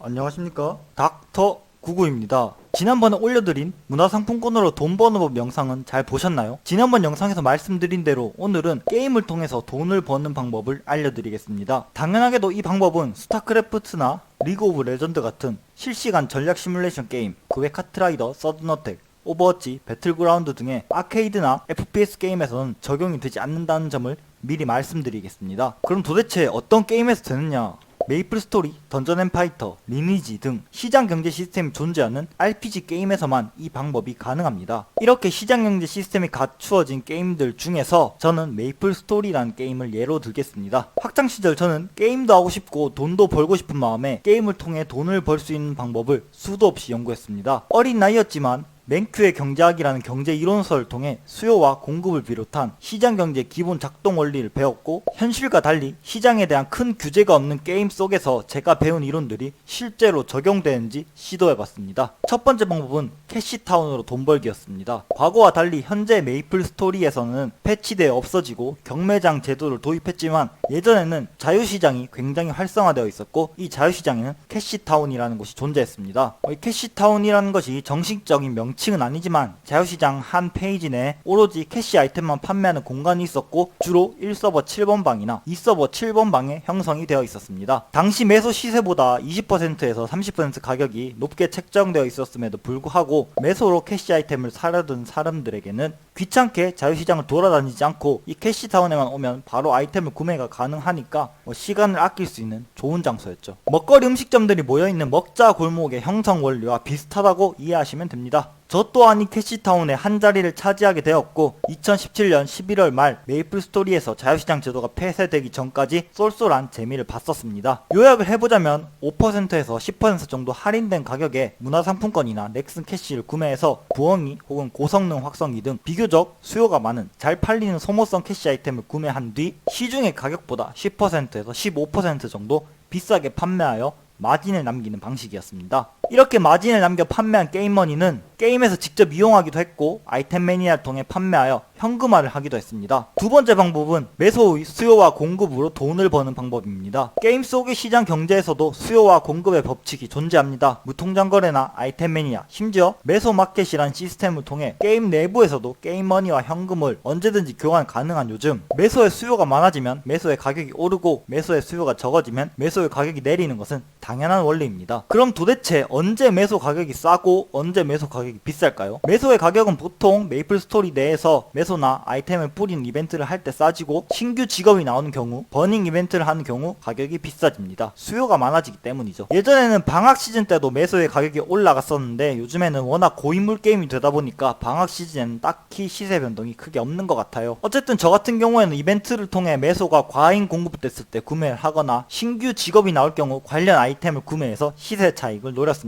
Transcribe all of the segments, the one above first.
안녕하십니까, 닥터 구구입니다. 지난번에 올려드린 문화상품권으로 돈 버는 법 영상은 잘 보셨나요? 지난번 영상에서 말씀드린 대로 오늘은 게임을 통해서 돈을 버는 방법을 알려드리겠습니다. 당연하게도 이 방법은 스타크래프트나 리그 오브 레전드 같은 실시간 전략 시뮬레이션 게임, 그 외 카트라이더, 서든어택, 오버워치, 배틀그라운드 등의 아케이드나 FPS 게임에서는 적용이 되지 않는다는 점을 미리 말씀드리겠습니다. 그럼 도대체 어떤 게임에서 되느냐? 메이플 스토리, 던전 앤 파이터, 리니지 등 시장 경제 시스템이 존재하는 RPG 게임에서만 이 방법이 가능합니다. 이렇게 시장 경제 시스템이 갖추어진 게임들 중에서 저는 메이플 스토리라는 게임을 예로 들겠습니다. 학창 시절 저는 게임도 하고 싶고 돈도 벌고 싶은 마음에 게임을 통해 돈을 벌 수 있는 방법을 수도 없이 연구했습니다. 어린 나이였지만 맨큐의 경제학이라는 경제 이론서를 통해 수요와 공급을 비롯한 시장 경제 기본 작동 원리를 배웠고, 현실과 달리 시장에 대한 큰 규제가 없는 게임 속에서 제가 배운 이론들이 실제로 적용되는지 시도해봤습니다. 첫 번째 방법은 캐시타운으로 돈 벌기였습니다. 과거와 달리 현재 메이플 스토리에서는 패치되어 없어지고 경매장 제도를 도입했지만, 예전에는 자유시장이 굉장히 활성화되어 있었고, 이 자유시장에는 캐시타운이라는 곳이 존재했습니다. 이 캐시타운이라는 것이 정식적인 명칭은 아니지만 자유시장 한 페이지 내에 오로지 캐시 아이템만 판매하는 공간이 있었고, 주로 1서버 7번 방이나 2서버 7번 방에 형성이 되어 있었습니다. 당시 매수 시세보다 20%에서 30% 가격이 높게 책정되어 있었음에도 불구하고 매수로 캐시 아이템을 사려던 사람들에게는 귀찮게 자유시장을 돌아다니지 않고 이 캐시타운에만 오면 바로 아이템을 구매가 가능하니까 시간을 아낄 수 있는 좋은 장소였죠. 먹거리 음식점들이 모여있는 먹자 골목의 형성 원리와 비슷하다고 이해하시면 됩니다. 저 또한 이 캐시타운의 한 자리를 차지하게 되었고, 2017년 11월 말 메이플 스토리에서 자유시장 제도가 폐쇄되기 전까지 쏠쏠한 재미를 봤었습니다. 요약을 해보자면 5%에서 10% 정도 할인된 가격에 문화상품권이나 넥슨 캐시를 구매해서 부엉이 혹은 고성능 확성기 등 비교적 수요가 많은 잘 팔리는 소모성 캐시 아이템을 구매한 뒤 시중의 가격보다 10%에서 15% 정도 비싸게 판매하여 마진을 남기는 방식이었습니다. 이렇게 마진을 남겨 판매한 게임머니는 게임에서 직접 이용하기도 했고, 아이템 매니아를 통해 판매하여 현금화를 하기도 했습니다. 두 번째 방법은 매소의 수요와 공급으로 돈을 버는 방법입니다. 게임 속의 시장 경제에서도 수요와 공급의 법칙이 존재합니다. 무통장 거래나 아이템 매니아, 심지어 매소 마켓이란 시스템을 통해 게임 내부에서도 게임머니와 현금을 언제든지 교환 가능한 요즘, 매소의 수요가 많아지면 매소의 가격이 오르고, 매소의 수요가 적어지면 매소의 가격이 내리는 것은 당연한 원리입니다. 그럼 도대체 언제 매소 가격이 싸고 언제 매소 가격이 비쌀까요? 매소의 가격은 보통 메이플 스토리 내에서 매소나 아이템을 뿌리는 이벤트를 할 때 싸지고, 신규 직업이 나오는 경우, 버닝 이벤트를 하는 경우 가격이 비싸집니다. 수요가 많아지기 때문이죠. 예전에는 방학 시즌 때도 매소의 가격이 올라갔었는데, 요즘에는 워낙 고인물 게임이 되다 보니까 방학 시즌에는 딱히 시세 변동이 크게 없는 것 같아요. 어쨌든 저 같은 경우에는 이벤트를 통해 매소가 과잉 공급됐을 때 구매를 하거나, 신규 직업이 나올 경우 관련 아이템을 구매해서 시세 차익을 노렸습니다.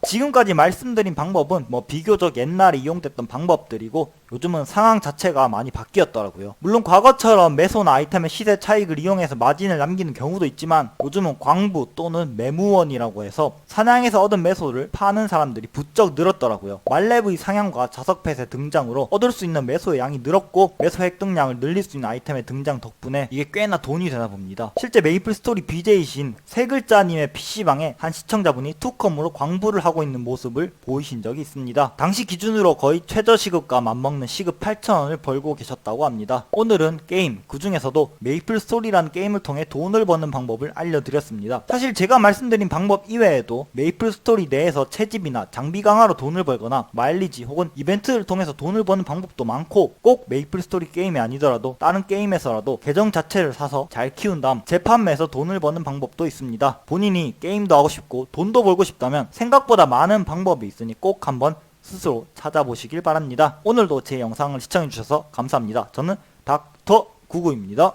지금까지 말씀드린 방법은 비교적 옛날에 이용됐던 방법들이고, 요즘은 상황 자체가 많이 바뀌었더라고요. 물론 과거처럼 매소나 아이템의 시세 차익을 이용해서 마진을 남기는 경우도 있지만, 요즘은 광부 또는 매무원이라고 해서 사냥에서 얻은 매소를 파는 사람들이 부쩍 늘었더라고요. 말레브의 상향과 자석펫의 등장으로 얻을 수 있는 매소의 양이 늘었고, 매소 획득량을 늘릴 수 있는 아이템의 등장 덕분에 이게 꽤나 돈이 되나 봅니다. 실제 메이플 스토리 BJ이신 세 글자님의 PC방에 한 시청자분이 투컴으로 광부를 하고 있는 모습을 보이신 적이 있습니다. 당시 기준으로 거의 최저시급과 맞먹는 시급 8,000원을 벌고 계셨다고 합니다. 오늘은 게임, 그 중에서도 메이플 스토리라는 게임을 통해 돈을 버는 방법을 알려드렸습니다. 사실 제가 말씀드린 방법 이외에도 메이플 스토리 내에서 채집이나 장비 강화로 돈을 벌거나 마일리지 혹은 이벤트를 통해서 돈을 버는 방법도 많고, 꼭 메이플 스토리 게임이 아니더라도 다른 게임에서라도 계정 자체를 사서 잘 키운 다음 재판매해서 돈을 버는 방법도 있습니다. 본인이 게임도 하고 싶고 돈도 벌고 싶다면 생각보다 많은 방법이 있으니 꼭 한번 스스로 찾아보시길 바랍니다. 오늘도 제 영상을 시청해주셔서 감사합니다. 저는 닥터 구구입니다.